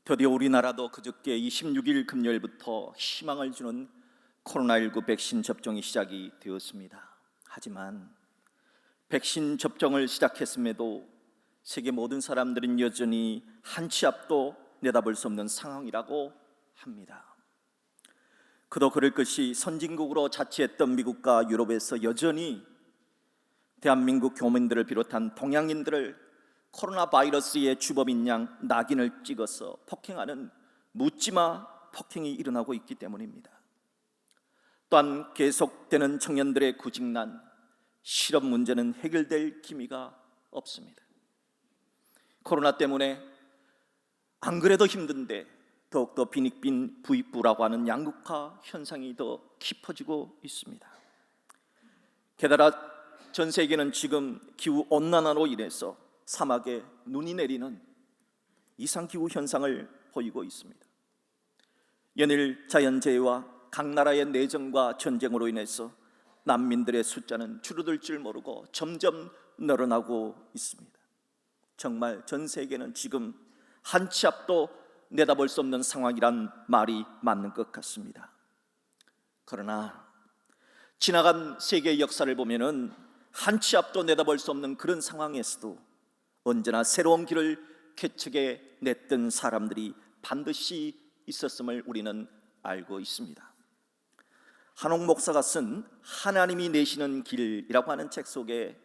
드디어 우리나라도 그저께 26일 금요일부터 희망을 주는 코로나19 백신 접종이 시작이 되었습니다. 하지만 백신 접종을 시작했음에도 세계 모든 사람들은 여전히 한 치 앞도 내다볼 수 없는 상황이라고 합니다. 그도 그럴 것이 선진국으로 자취했던 미국과 유럽에서 여전히 대한민국 교민들을 비롯한 동양인들을 코로나 바이러스의 주범인 양 낙인을 찍어서 폭행하는 묻지마 폭행이 일어나고 있기 때문입니다. 또한 계속되는 청년들의 구직난, 실업 문제는 해결될 기미가 없습니다. 코로나 때문에 안 그래도 힘든데 더욱더 빈익빈 부익부라고 하는 양극화 현상이 더 깊어지고 있습니다. 게다가 전 세계는 지금 기후온난화로 인해서 사막에 눈이 내리는 이상기후 현상을 보이고 있습니다. 연일 자연재해와 각 나라의 내정과 전쟁으로 인해서 난민들의 숫자는 줄어들 줄 모르고 점점 늘어나고 있습니다. 정말 전 세계는 지금 한 치 앞도 내다볼 수 없는 상황이란 말이 맞는 것 같습니다. 그러나 지나간 세계의 역사를 보면은 한 치 앞도 내다볼 수 없는 그런 상황에서도 언제나 새로운 길을 개척해 냈던 사람들이 반드시 있었음을 우리는 알고 있습니다. 한옥 목사가 쓴 하나님이 내시는 길이라고 하는 책 속에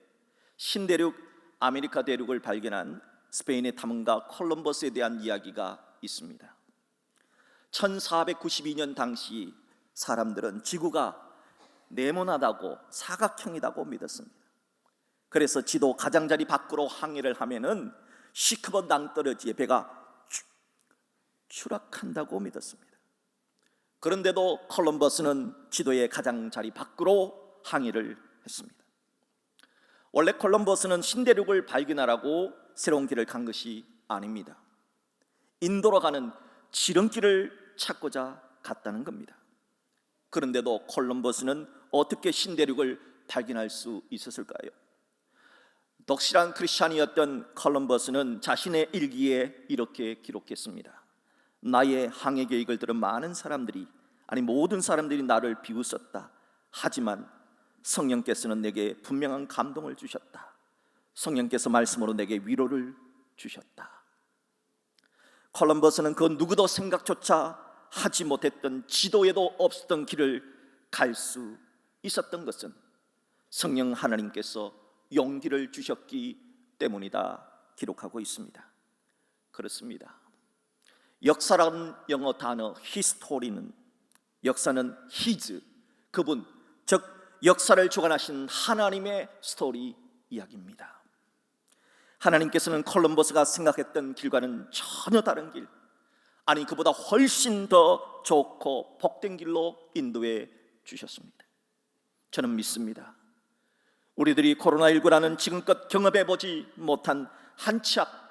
신대륙 아메리카 대륙을 발견한 스페인의 탐험가 콜럼버스에 대한 이야기가 있습니다. 1492년 당시 사람들은 지구가 네모나다고 사각형이라고 믿었습니다. 그래서 지도 가장자리 밖으로 항해를 하면은 시커먼 낭떠러지에 배가 추락한다고 믿었습니다. 그런데도 콜럼버스는 지도의 가장자리 밖으로 항해를 했습니다. 원래 콜럼버스는 신대륙을 발견하라고 새로운 길을 간 것이 아닙니다. 인도로 가는 지름길을 찾고자 갔다는 겁니다. 그런데도 콜럼버스는 어떻게 신대륙을 발견할 수 있었을까요? 독실한 크리스찬이었던 콜럼버스는 자신의 일기에 이렇게 기록했습니다. 나의 항해 계획을 들은 많은 사람들이, 아니 모든 사람들이 나를 비웃었다. 하지만 성령께서는 내게 분명한 감동을 주셨다. 성령께서 말씀으로 내게 위로를 주셨다. 콜럼버스는 그 누구도 생각조차 하지 못했던, 지도에도 없었던 길을 갈 수 있었던 것은 성령 하나님께서 용기를 주셨기 때문이다 기록하고 있습니다. 그렇습니다. 역사라는 영어 단어 히스토리는, 역사는 히즈, 그분, 즉 역사를 주관하신 하나님의 스토리 이야기입니다. 하나님께서는 콜럼버스가 생각했던 길과는 전혀 다른 길, 아니 그보다 훨씬 더 좋고 복된 길로 인도해 주셨습니다. 저는 믿습니다. 우리들이 코로나19라는 지금껏 경험해보지 못한 한 치 앞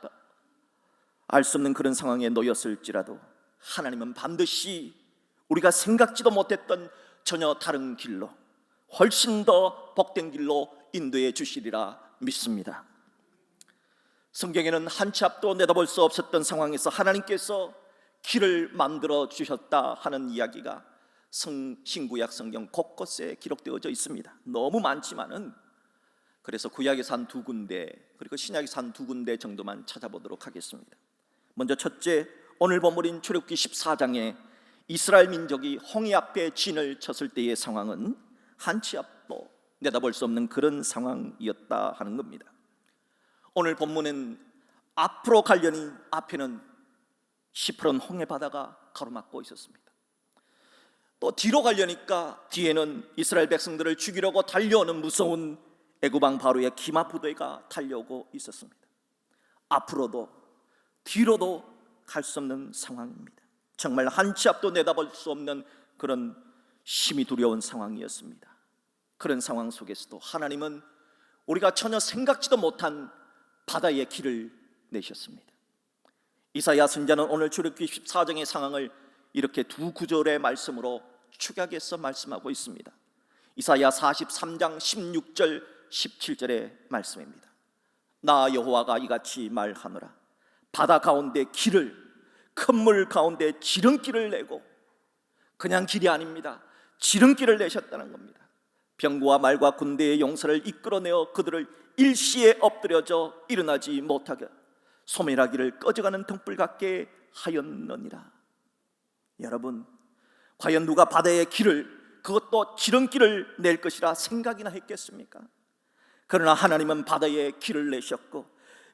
알 수 없는 그런 상황에 놓였을지라도 하나님은 반드시 우리가 생각지도 못했던 전혀 다른 길로, 훨씬 더 복된 길로 인도해 주시리라 믿습니다. 성경에는 한 치 앞도 내다볼 수 없었던 상황에서 하나님께서 길을 만들어 주셨다 하는 이야기가 신구약 성경 곳곳에 기록되어져 있습니다. 너무 많지만은 그래서 구약에서 한 2군데, 그리고 신약에서 한 2군데 정도만 찾아보도록 하겠습니다. 먼저 첫째, 오늘 본문인 출애굽기 14장에 이스라엘 민족이 홍해 앞에 진을 쳤을 때의 상황은 한 치 앞도 내다볼 수 없는 그런 상황이었다 하는 겁니다. 오늘 본문은 앞으로 가려니 앞에는 시퍼런 홍해 바다가 가로막고 있었습니다. 또 뒤로 가려니까 뒤에는 이스라엘 백성들을 죽이려고 달려오는 무서운 애굽왕 바로의 기마 부대가 달려오고 있었습니다. 앞으로도 뒤로도 갈 수 없는 상황입니다. 정말 한 치 앞도 내다볼 수 없는 그런 심히 두려운 상황이었습니다. 그런 상황 속에서도 하나님은 우리가 전혀 생각지도 못한 바다의 길을 내셨습니다. 이사야 선지자는 오늘 출애굽기 14장의 상황을 이렇게 2구절의 말씀으로 축약해서 말씀하고 있습니다. 이사야 43장 16절 17절의 말씀입니다. 나 여호와가 이같이 말하노라. 바다 가운데 길을 큰 물 가운데 지름길을 내고, 그냥 길이 아닙니다. 지름길을 내셨다는 겁니다. 병거와 말과 군대의 용사를 이끌어내어 그들을 일시에 엎드려져 일어나지 못하게 소멸하기를 꺼져가는 등불 같게 하였느니라. 여러분, 과연 누가 바다의 길을, 그것도 지름길을 낼 것이라 생각이나 했겠습니까? 그러나 하나님은 바다의 길을 내셨고,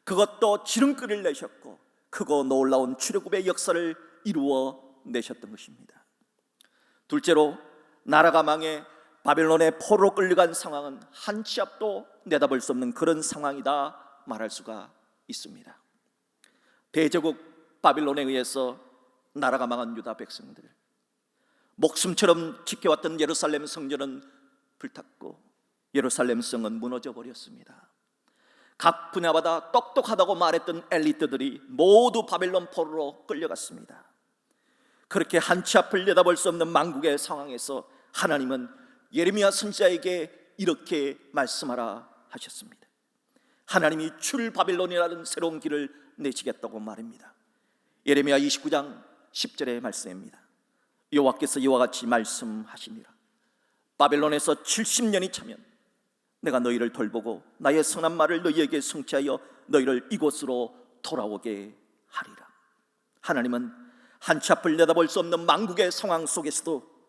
그것도 지름길을 내셨고, 크고 놀라운 출애굽의 역사를 이루어 내셨던 것입니다. 둘째로, 나라가 망해 바벨론의 포로로 끌려간 상황은 한 치 앞도 내다볼 수 없는 그런 상황이다 말할 수가 있습니다. 대제국 바벨론에 의해서 나라가 망한 유다 백성들, 목숨처럼 지켜왔던 예루살렘 성전은 불탔고 예루살렘 성은 무너져 버렸습니다. 각 분야마다 똑똑하다고 말했던 엘리트들이 모두 바벨론 포로로 끌려갔습니다. 그렇게 한 치 앞을 내다볼 수 없는 망국의 상황에서 하나님은 예레미야 선지자에게 이렇게 말씀하라 하셨습니다. 하나님이 출 바벨론이라는 새로운 길을 내시겠다고 말입니다. 예레미야 29장 10절의 말씀입니다. 여호와께서 이와 같이 말씀하시니라. 바벨론에서 70년이 차면 내가 너희를 돌보고 나의 선한 말을 너희에게 성취하여 너희를 이곳으로 돌아오게 하리라. 하나님은 한 치 앞을 내다볼 수 없는 망국의 상황 속에서도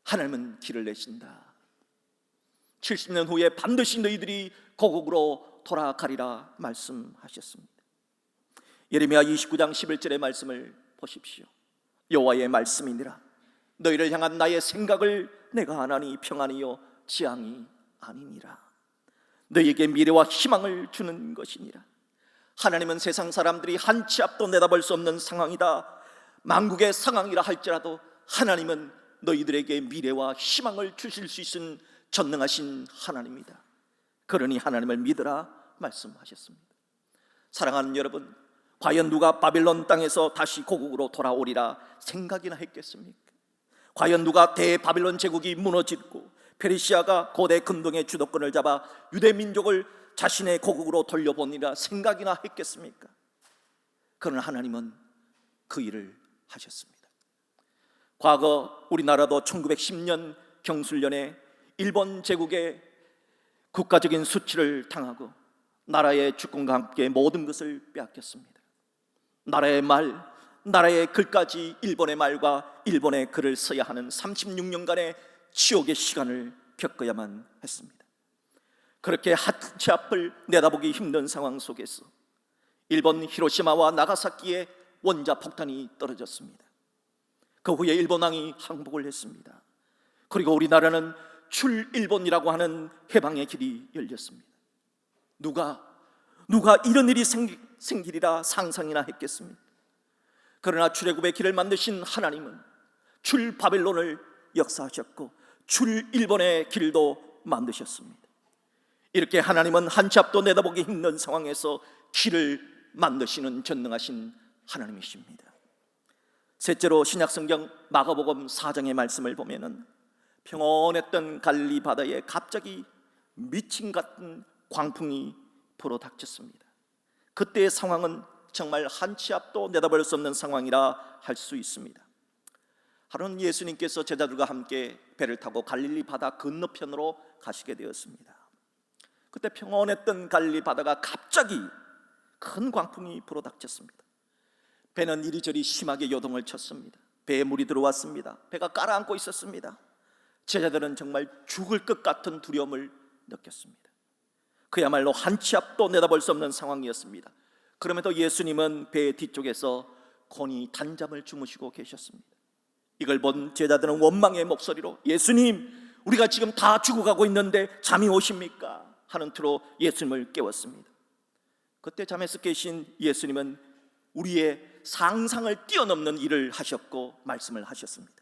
하나님은 길을 내신다. 70년 후에 반드시 너희들이 고국으로 돌아가리라 말씀하셨습니다. 예레미야 29장 11절의 말씀을 보십시오. 여호와의 말씀이니라. 너희를 향한 나의 생각을 내가 아나니 평안이요 지향이 아니니라. 너희에게 미래와 희망을 주는 것이니라. 하나님은 세상 사람들이 한 치 앞도 내다볼 수 없는 상황이다, 망국의 상황이라 할지라도 하나님은 너희들에게 미래와 희망을 주실 수 있는 전능하신 하나님이다. 그러니 하나님을 믿으라 말씀하셨습니다. 사랑하는 여러분, 과연 누가 바벨론 땅에서 다시 고국으로 돌아오리라 생각이나 했겠습니까? 과연 누가 대바벨론 제국이 무너지고 페르시아가 고대 근동의 주도권을 잡아 유대 민족을 자신의 고국으로 돌려보니라 생각이나 했겠습니까? 그러나 하나님은 그 일을 하셨습니다. 과거 우리나라도 1910년 경술련에 일본 제국의 국가적인 수치를 당하고 나라의 주권과 함께 모든 것을 빼앗겼습니다. 나라의 말, 나라의 글까지 일본의 말과 일본의 글을 써야 하는 36년간의 지옥의 시간을 겪어야만 했습니다. 그렇게 한치 앞을 내다보기 힘든 상황 속에서 일본 히로시마와 나가사키에 원자 폭탄이 떨어졌습니다. 그 후에 일본 왕이 항복을 했습니다. 그리고 우리나라는 출일본이라고 하는 해방의 길이 열렸습니다. 누가 이런 일이 생기리라 상상이나 했겠습니까? 그러나 출애굽의 길을 만드신 하나님은 출바벨론을 역사하셨고 출일본의 길도 만드셨습니다. 이렇게 하나님은 한치 앞도 내다보기 힘든 상황에서 길을 만드시는 전능하신 하나님이십니다. 셋째로 신약성경 마가복음 4장의 말씀을 보면은 평온했던 갈릴리 바다에 갑자기 미친 같은 광풍이 불어닥쳤습니다. 그때의 상황은 정말 한치 앞도 내다볼 수 없는 상황이라 할 수 있습니다. 하루는 예수님께서 제자들과 함께 배를 타고 갈릴리 바다 건너편으로 가시게 되었습니다. 그때 평온했던 갈릴리 바다가 갑자기 큰 광풍이 불어닥쳤습니다. 배는 이리저리 심하게 요동을 쳤습니다. 배에 물이 들어왔습니다. 배가 가라앉고 있었습니다. 제자들은 정말 죽을 것 같은 두려움을 느꼈습니다. 그야말로 한치 앞도 내다볼 수 없는 상황이었습니다. 그럼에도 예수님은 배 뒤쪽에서 곤히 단잠을 주무시고 계셨습니다. 이걸 본 제자들은 원망의 목소리로 예수님, 우리가 지금 다 죽어가고 있는데 잠이 오십니까? 하는 투로 예수님을 깨웠습니다. 그때 잠에서 깨신 예수님은 우리의 상상을 뛰어넘는 일을 하셨고 말씀을 하셨습니다.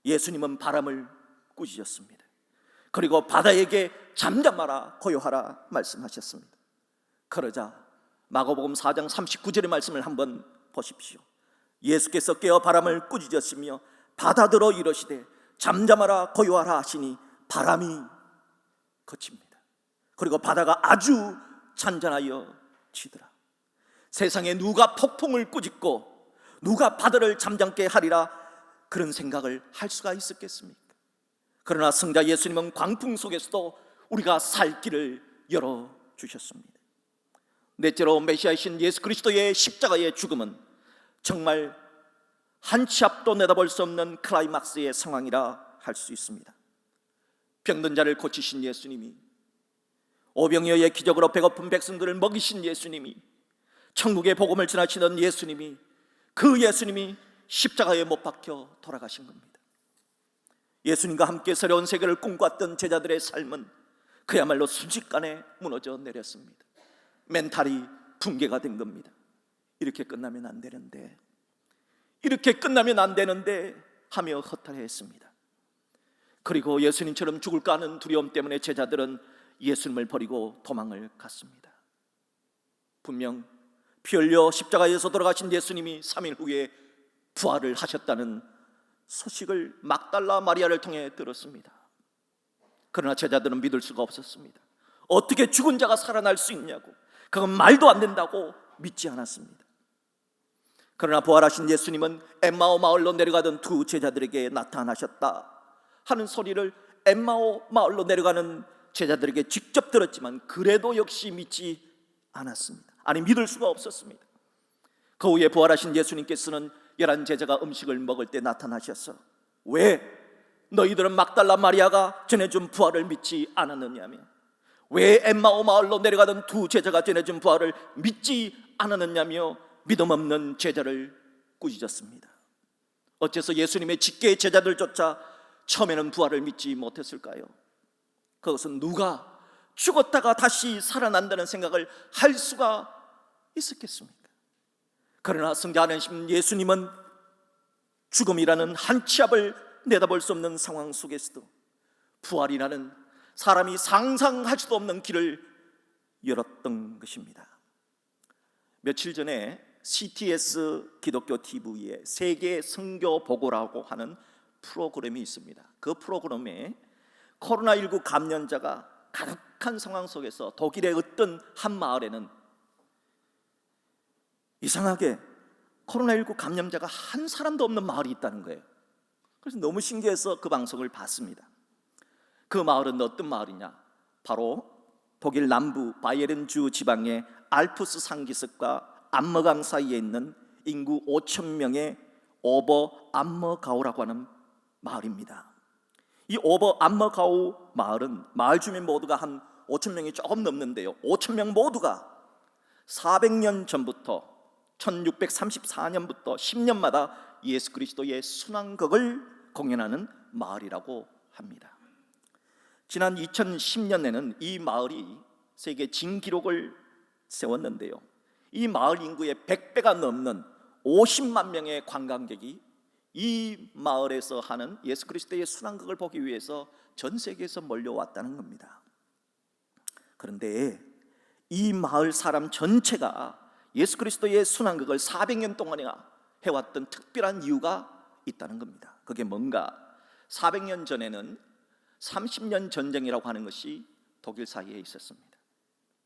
예수님은 바람을 꾸짖었습니다. 그리고 바다에게 잠잠하라 고요하라 말씀하셨습니다. 그러자 마가복음 4장 39절의 말씀을 한번 보십시오. 예수께서 깨어 바람을 꾸짖으시며 바다들어 이러시되 잠잠하라 고요하라 하시니 바람이 그칩니다. 그리고 바다가 아주 잔잔하여 지더라. 세상에 누가 폭풍을 꾸짖고 누가 바다를 잠잠게 하리라 그런 생각을 할 수가 있었겠습니까? 그러나 승자 예수님은 광풍 속에서도 우리가 살 길을 열어주셨습니다. 넷째로 메시아이신 예수 그리스도의 십자가의 죽음은 정말 한 치 앞도 내다볼 수 없는 클라이막스의 상황이라 할 수 있습니다. 병든 자를 고치신 예수님이, 오병이어의 기적으로 배고픈 백성들을 먹이신 예수님이, 천국의 복음을 전하시는 예수님이, 그 예수님이 십자가에 못 박혀 돌아가신 겁니다. 예수님과 함께 새로운 세계를 꿈꿨던 제자들의 삶은 그야말로 순식간에 무너져 내렸습니다. 멘탈이 붕괴가 된 겁니다. 이렇게 끝나면 안 되는데, 이렇게 끝나면 안 되는데 하며 허탈해했습니다. 그리고 예수님처럼 죽을까 하는 두려움 때문에 제자들은 예수님을 버리고 도망을 갔습니다. 분명 피 흘려 십자가에서 돌아가신 예수님이 3일 후에 부활을 하셨다는 소식을 막달라 마리아를 통해 들었습니다. 그러나 제자들은 믿을 수가 없었습니다. 어떻게 죽은 자가 살아날 수 있냐고, 그건 말도 안 된다고 믿지 않았습니다. 그러나 부활하신 예수님은 엠마오 마을로 내려가던 두 제자들에게 나타나셨다 하는 소리를 엠마오 마을로 내려가는 제자들에게 직접 들었지만 그래도 역시 믿지 않았습니다. 아니, 믿을 수가 없었습니다. 그 후에 부활하신 예수님께서는 11 제자가 음식을 먹을 때 나타나셔서 왜 너희들은 막달라 마리아가 전해준 부활을 믿지 않았느냐며, 왜 엠마오 마을로 내려가던 두 제자가 전해준 부활을 믿지 않았느냐며 믿음 없는 제자를 꾸짖었습니다. 어째서 예수님의 직계의 제자들조차 처음에는 부활을 믿지 못했을까요? 그것은 누가 죽었다가 다시 살아난다는 생각을 할 수가 있었겠습니까? 그러나 승자하신 예수님은 죽음이라는 한 치 앞을 내다볼 수 없는 상황 속에서도 부활이라는 사람이 상상할 수도 없는 길을 열었던 것입니다. 며칠 전에 CTS 기독교 TV에 세계 선교 보고라고 하는 프로그램이 있습니다. 그 프로그램에 코로나19 감염자가 가득한 상황 속에서 독일의 어떤 한 마을에는 이상하게 코로나19 감염자가 한 사람도 없는 마을이 있다는 거예요. 그래서 너무 신기해서 그 방송을 봤습니다. 그 마을은 어떤 마을이냐? 바로 독일 남부 바이에른주 지방의 알프스 상기슭과 암머강 사이에 있는 인구 5,000명의 오버 암머가우라고 하는 마을입니다. 이 오버 암머가우 마을은 마을 주민 모두가 한 5,000명이 조금 넘는데요, 5,000명 모두가 400년 전부터 1634년부터 10년마다 예수 그리스도의 순환극을 공연하는 마을이라고 합니다. 지난 2010년에는 이 마을이 세계 진기록을 세웠는데요, 이 마을 인구의 100배가 넘는 50만 명의 관광객이 이 마을에서 하는 예수 그리스도의 순환극을 보기 위해서 전 세계에서 몰려왔다는 겁니다. 그런데 이 마을 사람 전체가 예수 그리스도의 순환극을 400년 동안이나 해왔던 특별한 이유가 있다는 겁니다. 그게 뭔가? 400년 전에는 30년 전쟁이라고 하는 것이 독일 사이에 있었습니다.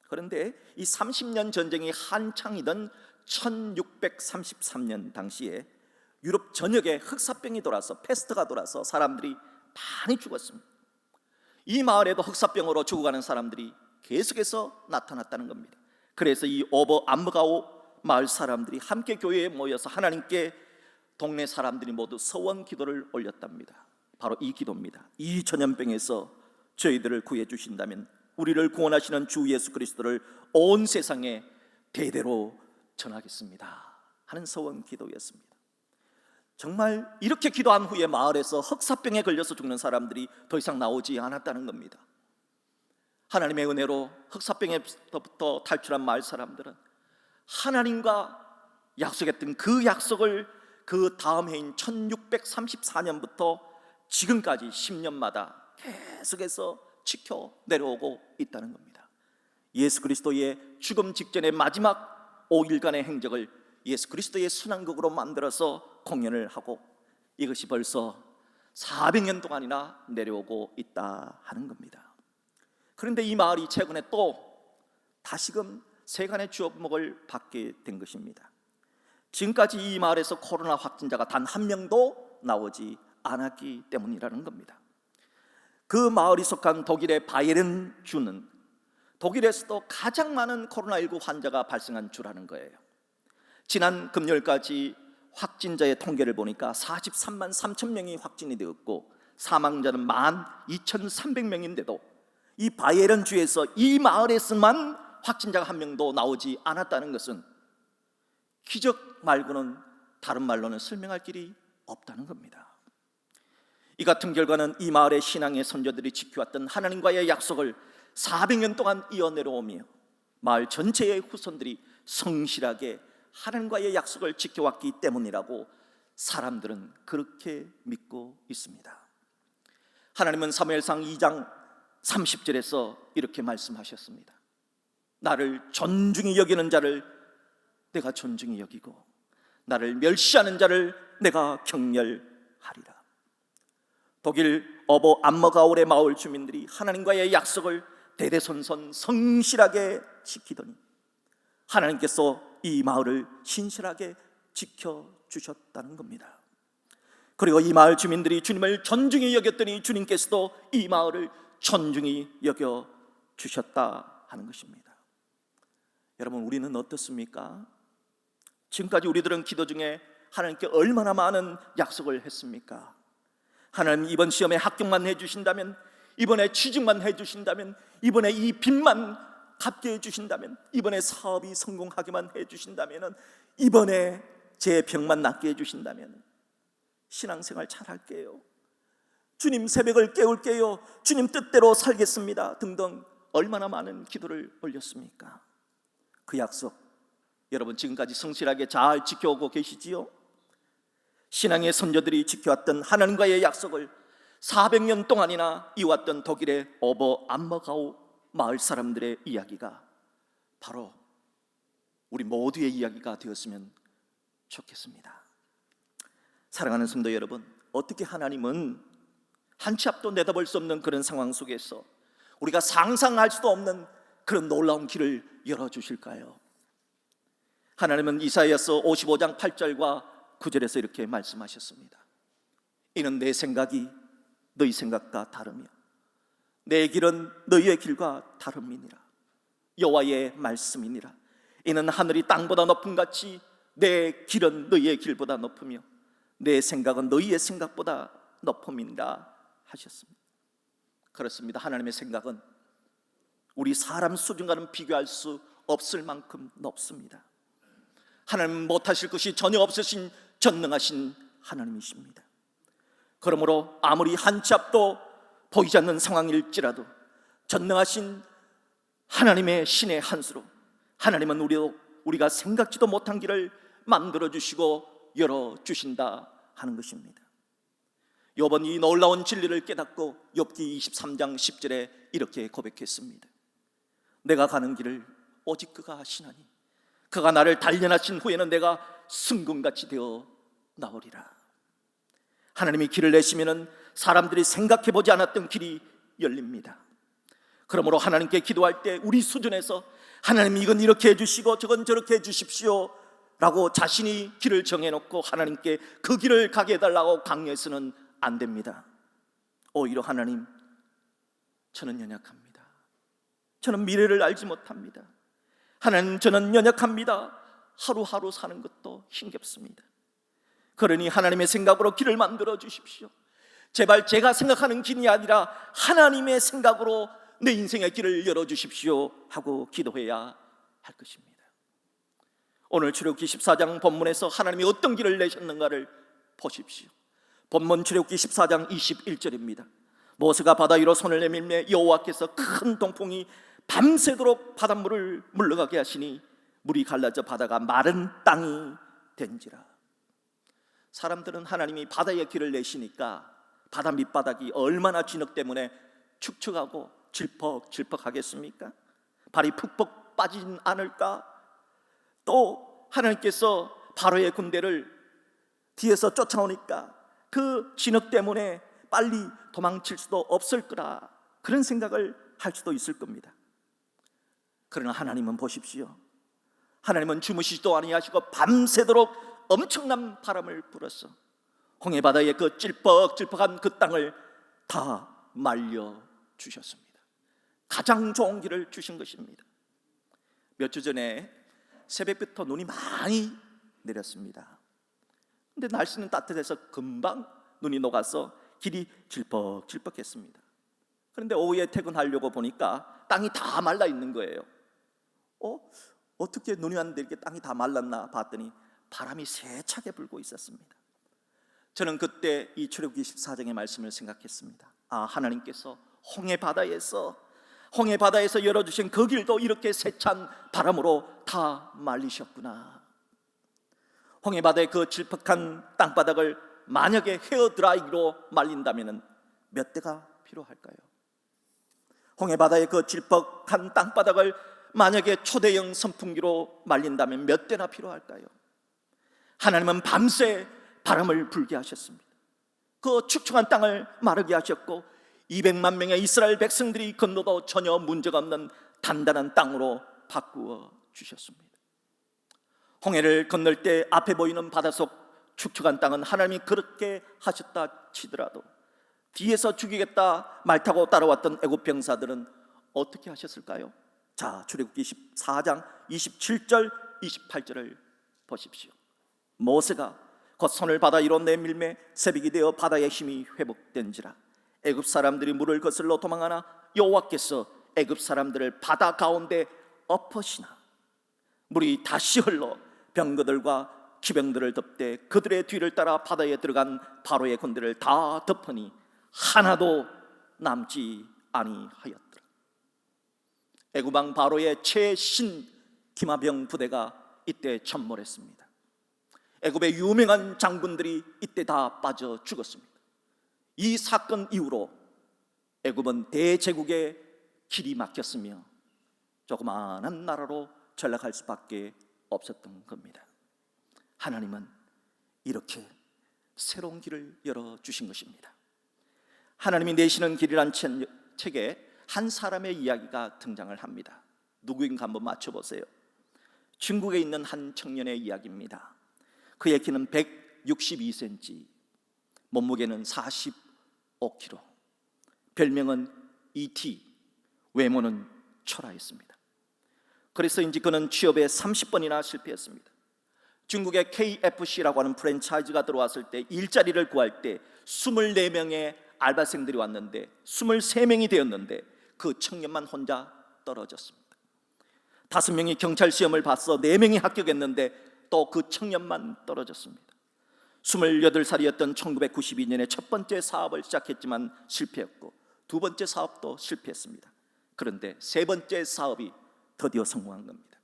그런데 이 30년 전쟁이 한창이던 1633년 당시에 유럽 전역에 흑사병이 돌아서, 패스트가 돌아서 사람들이 많이 죽었습니다. 이 마을에도 흑사병으로 죽어가는 사람들이 계속해서 나타났다는 겁니다. 그래서 이 오버 암머가우 마을 사람들이 함께 교회에 모여서 하나님께 동네 사람들이 모두 서원 기도를 올렸답니다. 바로 이 기도입니다. 이 전염병에서 저희들을 구해 주신다면 우리를 구원하시는 주 예수 그리스도를 온 세상에 대대로 전하겠습니다 하는 서원 기도였습니다. 정말 이렇게 기도한 후에 마을에서 흑사병에 걸려서 죽는 사람들이 더 이상 나오지 않았다는 겁니다. 하나님의 은혜로 흑사병에서부터 탈출한 마을 사람들은 하나님과 약속했던 그 약속을 그 다음 해인 1634년부터 지금까지 10년마다 계속해서 지켜 내려오고 있다는 겁니다. 예수 그리스도의 죽음 직전의 마지막 5일간의 행적을 예수 그리스도의 순환극으로 만들어서 공연을 하고 이것이 벌써 400년 동안이나 내려오고 있다 하는 겁니다. 그런데 이 마을이 최근에 또 다시금 세간의 주목을 받게 된 것입니다. 지금까지 이 마을에서 코로나 확진자가 단 한 명도 나오지 않았기 때문이라는 겁니다. 그 마을이 속한 독일의 바이에른 주는 독일에서도 가장 많은 코로나19 환자가 발생한 주라는 거예요. 지난 금요일까지 확진자의 통계를 보니까 43만 3천 명이 확진이 되었고 사망자는 12,300명인데도 이 바이에른 주에서 이 마을에서만 확진자가 한 명도 나오지 않았다는 것은 기적 말고는 다른 말로는 설명할 길이 없다는 겁니다. 이 같은 결과는 이 마을의 신앙의 선조들이 지켜왔던 하나님과의 약속을 400년 동안 이어내려오며 마을 전체의 후손들이 성실하게 하나님과의 약속을 지켜왔기 때문이라고 사람들은 그렇게 믿고 있습니다. 하나님은 사무엘상 2장 30절에서 이렇게 말씀하셨습니다. 나를 존중히 여기는 자를 내가 존중히 여기고 나를 멸시하는 자를 내가 경멸하리라. 독일 어버 암머가울의 마을 주민들이 하나님과의 약속을 대대손손 성실하게 지키더니 하나님께서 이 마을을 신실하게 지켜주셨다는 겁니다. 그리고 이 마을 주민들이 주님을 존중히 여겼더니 주님께서도 이 마을을 존중히 여겨주셨다 하는 것입니다. 여러분, 우리는 어떻습니까? 지금까지 우리들은 기도 중에 하나님께 얼마나 많은 약속을 했습니까? 하나님, 이번 시험에 합격만 해주신다면, 이번에 취직만 해주신다면, 이번에 이 빚만 갚게 해주신다면, 이번에 사업이 성공하게만 해주신다면, 이번에 제 병만 낫게 해주신다면 신앙생활 잘할게요, 주님 새벽을 깨울게요, 주님 뜻대로 살겠습니다 등등 얼마나 많은 기도를 올렸습니까? 그 약속 여러분 지금까지 성실하게 잘 지켜오고 계시지요? 신앙의 선조들이 지켜왔던 하나님과의 약속을 400년 동안이나 이어왔던 독일의 오버 암머가우 마을 사람들의 이야기가 바로 우리 모두의 이야기가 되었으면 좋겠습니다. 사랑하는 성도 여러분, 어떻게 하나님은 한 치 앞도 내다볼 수 없는 그런 상황 속에서 우리가 상상할 수도 없는 그런 놀라운 길을 열어주실까요? 하나님은 이사야서 55장 8절과 9절에서 이렇게 말씀하셨습니다. 이는 내 생각이 너희 생각과 다르며 내 길은 너희의 길과 다름이니라. 여호와의 말씀이니라. 이는 하늘이 땅보다 높음 같이 내 길은 너희의 길보다 높으며 내 생각은 너희의 생각보다 높음이니라 하셨습니다. 그렇습니다. 하나님의 생각은 우리 사람 수준과는 비교할 수 없을 만큼 높습니다. 하나님은 못하실 것이 전혀 없으신 전능하신 하나님이십니다. 그러므로 아무리 한 치 앞도 보이지 않는 상황일지라도 전능하신 하나님의 신의 한 수로 하나님은 우리가 생각지도 못한 길을 만들어주시고 열어주신다 하는 것입니다. 욥은 이 놀라운 진리를 깨닫고 욥기 23장 10절에 이렇게 고백했습니다. 내가 가는 길을 오직 그가 아시나니 그가 나를 단련하신 후에는 내가 승금같이 되어 나오리라. 하나님이 길을 내시면 사람들이 생각해보지 않았던 길이 열립니다. 그러므로 하나님께 기도할 때 우리 수준에서 하나님 이건 이렇게 해주시고 저건 저렇게 해주십시오 라고 자신이 길을 정해놓고 하나님께 그 길을 가게 해달라고 강요해서는 안 됩니다. 오히려 하나님, 저는 연약합니다. 저는 미래를 알지 못합니다. 하나님, 저는 연약합니다. 하루하루 사는 것도 힘겹습니다. 그러니 하나님의 생각으로 길을 만들어 주십시오. 제발 제가 생각하는 길이 아니라 하나님의 생각으로 내 인생의 길을 열어주십시오 하고 기도해야 할 것입니다. 오늘 출애굽기 14장 본문에서 하나님이 어떤 길을 내셨는가를 보십시오. 본문 출애굽기 14장 21절입니다. 모세가 바다 위로 손을 내밀매 여호와께서 큰 동풍이 밤새도록 바닷물을 물러가게 하시니 물이 갈라져 바다가 마른 땅이 된지라. 사람들은 하나님이 바다의 길을 내시니까 바다 밑바닥이 얼마나 진흙 때문에 축축하고 질퍽질퍽하겠습니까? 발이 푹푹 빠지진 않을까? 또 하나님께서 바로의 군대를 뒤에서 쫓아오니까 그 진흙 때문에 빨리 도망칠 수도 없을 거라, 그런 생각을 할 수도 있을 겁니다. 그러나 하나님은 보십시오. 하나님은 주무시지도 아니하시고 밤새도록 엄청난 바람을 불어서 홍해 바다의 그 찔퍽찔퍽한 그 땅을 다 말려 주셨습니다. 가장 좋은 길을 주신 것입니다. 몇 주 전에 새벽부터 눈이 많이 내렸습니다. 근데 날씨는 따뜻해서 금방 눈이 녹아서 길이 질퍽질퍽했습니다. 그런데 오후에 퇴근하려고 보니까 땅이 다 말라 있는 거예요. 어떻게 눈이 왔는데 이렇게 땅이 다 말랐나 봤더니 바람이 세차게 불고 있었습니다. 저는 그때 이 출애굽기 14장의 말씀을 생각했습니다. 하나님께서 홍해 바다에서 열어주신 그 길도 이렇게 세찬 바람으로 다 말리셨구나. 홍해 바다의 그 질퍽한 땅바닥을 만약에 헤어드라이기로 말린다면 몇 대가 필요할까요? 홍해 바다의 그 질퍽한 땅바닥을 만약에 초대형 선풍기로 말린다면 몇 대나 필요할까요? 하나님은 밤새 바람을 불게 하셨습니다. 그 축축한 땅을 마르게 하셨고 200만 명의 이스라엘 백성들이 건너도 전혀 문제가 없는 단단한 땅으로 바꾸어 주셨습니다. 홍해를 건널 때 앞에 보이는 바닷속 축축한 땅은 하나님이 그렇게 하셨다 치더라도 뒤에서 죽이겠다 말 타고 따라왔던 애굽 병사들은 어떻게 하셨을까요? 자, 출애굽기 14장 27절 28절을 보십시오. 모세가 곧 손을 바다 위로 내밀매 새벽이 되어 바다의 힘이 회복된지라. 애굽 사람들이 물을 거슬러 도망하나 여호와께서 애굽 사람들을 바다 가운데 엎으시나 물이 다시 흘러 병거들과 기병들을 덮되 그들의 뒤를 따라 바다에 들어간 바로의 군대를 다 덮으니 하나도 남지 아니하였더라. 애굽 왕 바로의 최신 기마병 부대가 이때 전몰했습니다. 애굽의 유명한 장군들이 이때 다 빠져 죽었습니다. 이 사건 이후로 애굽은 대제국의 길이 막혔으며 조그마한 나라로 전락할 수밖에 없었던 겁니다. 하나님은 이렇게 새로운 길을 열어주신 것입니다. 하나님이 내시는 길이란 책에 한 사람의 이야기가 등장을 합니다. 누구인가 한번 맞춰보세요. 중국에 있는 한 청년의 이야기입니다. 그의 키는 162cm, 몸무게는 45kg, 별명은 E.T., 외모는 초라했습니다. 그래서인지 그는 취업에 30번이나 실패했습니다. 중국의 KFC라고 하는 프랜차이즈가 들어왔을 때 일자리를 구할 때 24명의 알바생들이 왔는데 23명이 되었는데 그 청년만 혼자 떨어졌습니다. 5명이 경찰 시험을 봐서 4명이 합격했는데 또 그 청년만 떨어졌습니다. 28살이었던 1992년에 첫 번째 사업을 시작했지만 실패했고 두 번째 사업도 실패했습니다. 그런데 세 번째 사업이 드디어 성공한 겁니다.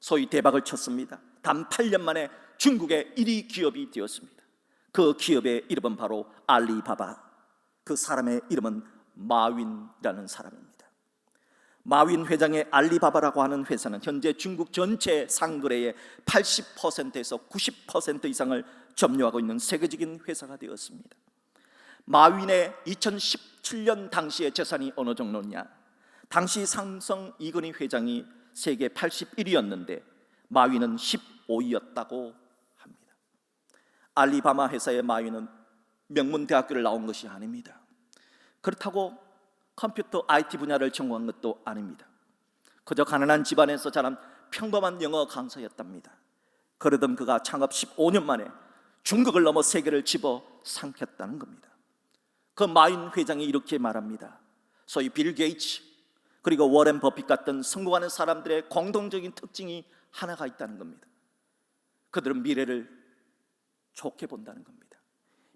소위 대박을 쳤습니다. 단 8년 만에 중국의 1위 기업이 되었습니다. 그 기업의 이름은 바로 알리바바. 그 사람의 이름은 마윈이라는 사람입니다. 마윈 회장의 알리바바라고 하는 회사는 현재 중국 전체 상거래의 80%에서 90% 이상을 점유하고 있는 세계적인 회사가 되었습니다. 마윈의 2017년 당시의 재산이 어느 정도냐? 당시 삼성 이건희 회장이 세계 81위였는데 마윈은 15위였다고 합니다. 알리바바 회사의 마윈은 명문대학교를 나온 것이 아닙니다. 그렇다고 컴퓨터 IT 분야를 전공한 것도 아닙니다. 그저 가난한 집안에서 자란 평범한 영어 강사였답니다. 그러던 그가 창업 15년 만에 중국을 넘어 세계를 집어삼켰다는 겁니다. 그 마윈 회장이 이렇게 말합니다. 소위 빌 게이츠 그리고 워렌 버핏 같은 성공하는 사람들의 공통적인 특징이 하나가 있다는 겁니다. 그들은 미래를 좋게 본다는 겁니다.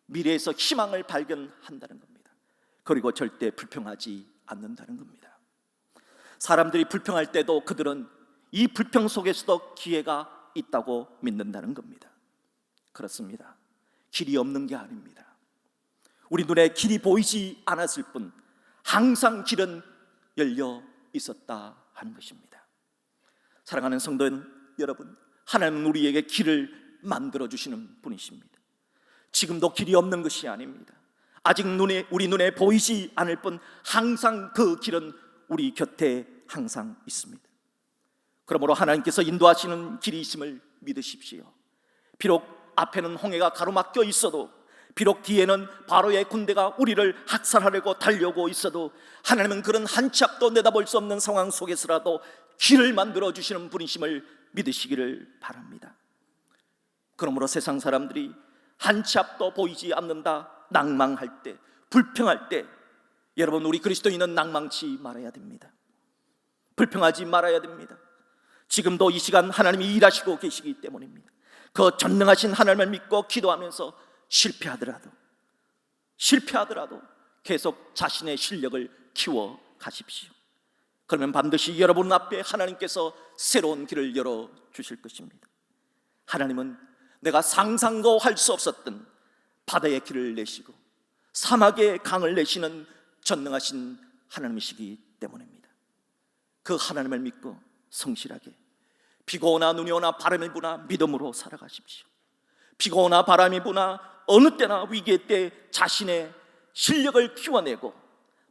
미래에서 희망을 발견한다는 겁니다. 그리고 절대 불평하지 않는다는 겁니다. 사람들이 불평할 때도 그들은 이 불평 속에서도 기회가 있다고 믿는다는 겁니다. 그렇습니다. 길이 없는 게 아닙니다. 우리 눈에 길이 보이지 않았을 뿐 항상 길은 열려 있었다 하는 것입니다. 사랑하는 성도 여러분, 하나님은 우리에게 길을 만들어 주시는 분이십니다. 지금도 길이 없는 것이 아닙니다. 아직 우리 눈에 보이지 않을 뿐 항상 그 길은 우리 곁에 항상 있습니다. 그러므로 하나님께서 인도하시는 길이 있음을 믿으십시오. 비록 앞에는 홍해가 가로막혀 있어도, 비록 뒤에는 바로의 군대가 우리를 학살하려고 달려오고 있어도, 하나님은 그런 한 치 앞도 내다볼 수 없는 상황 속에서라도 길을 만들어 주시는 분이심을 믿으시기를 바랍니다. 그러므로 세상 사람들이 한 치 앞도 보이지 않는다 낭망할 때, 불평할 때, 여러분, 우리 그리스도인은 낭망치 말아야 됩니다. 불평하지 말아야 됩니다. 지금도 이 시간 하나님이 일하시고 계시기 때문입니다. 그 전능하신 하나님을 믿고 기도하면서 실패하더라도 계속 자신의 실력을 키워 가십시오. 그러면 반드시 여러분 앞에 하나님께서 새로운 길을 열어 주실 것입니다. 하나님은 내가 상상도 할 수 없었던 바다의 길을 내시고 사막의 강을 내시는 전능하신 하나님이시기 때문입니다. 그 하나님을 믿고 성실하게 비가 오나 눈이 오나 바람이 부나 믿음으로 살아가십시오. 비가 오나 바람이 부나 어느 때나 위기의 때 자신의 실력을 키워내고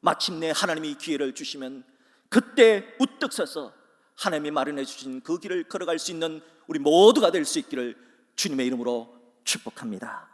마침내 하나님이 기회를 주시면 그때 우뚝 서서 하나님이 마련해 주신 그 길을 걸어갈 수 있는 우리 모두가 될 수 있기를 주님의 이름으로 축복합니다.